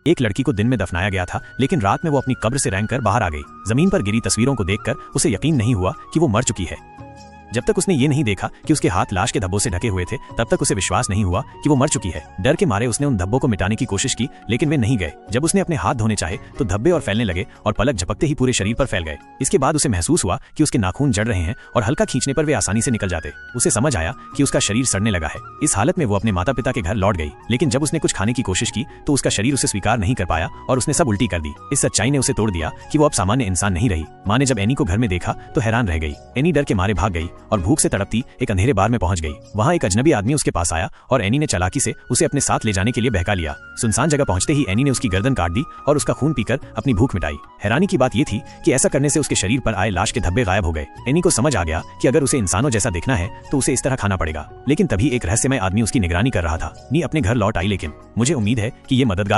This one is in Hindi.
एक लड़की को दिन में दफनाया गया था, लेकिन रात में वो अपनी कब्र से रेंग कर बाहर आ गई। जमीन पर गिरी तस्वीरों को देखकर उसे यकीन नहीं हुआ कि वो मर चुकी है। जब तक उसने ये नहीं देखा कि उसके हाथ लाश के धब्बों से ढके हुए थे, तब तक उसे विश्वास नहीं हुआ कि वो मर चुकी है। डर के मारे उसने उन धब्बों को मिटाने की कोशिश की, लेकिन वे नहीं गए। जब उसने अपने हाथ धोने चाहे तो धब्बे और फैलने लगे और पलक झपकते ही पूरे शरीर पर फैल गए। इसके बाद उसे महसूस हुआ कि उसके नाखून जड़ रहे हैं और हल्का खींचने पर वे आसानी से निकल जाते। उसे समझ आया कि उसका शरीर सड़ने लगा है। इस हालत में वो अपने माता पिता के घर लौट गई, लेकिन जब उसने कुछ खाने की कोशिश की तो उसका शरीर उसे स्वीकार नहीं कर पाया और उसने सब उल्टी कर दी। इस सच्चाई ने उसे तोड़ दिया कि वो अब सामान्य इंसान नहीं रही। माँ ने जब एनी को घर में देखा तो हैरान रह गई। एनी डर के मारे भाग गई और भूख से तड़पती एक अंधेरे बार में पहुंच गई। वहां एक अजनबी आदमी उसके पास आया और एनी ने चालाकी से उसे अपने साथ ले जाने के लिए बहका लिया। सुनसान जगह पहुंचते ही एनी ने उसकी गर्दन काट दी और उसका खून पीकर अपनी भूख मिटाई। हैरानी की बात यह थी कि ऐसा करने से उसके शरीर पर आए लाश के धब्बे गायब हो गए। एनी को समझ आ गया कि अगर उसे इंसानों जैसा देखना है तो उसे इस तरह खाना पड़ेगा। लेकिन तभी एक रहस्यमय आदमी उसकी निगरानी कर रहा था। नी अपने घर लौट आई, लेकिन मुझे उम्मीद है कि ये मददगार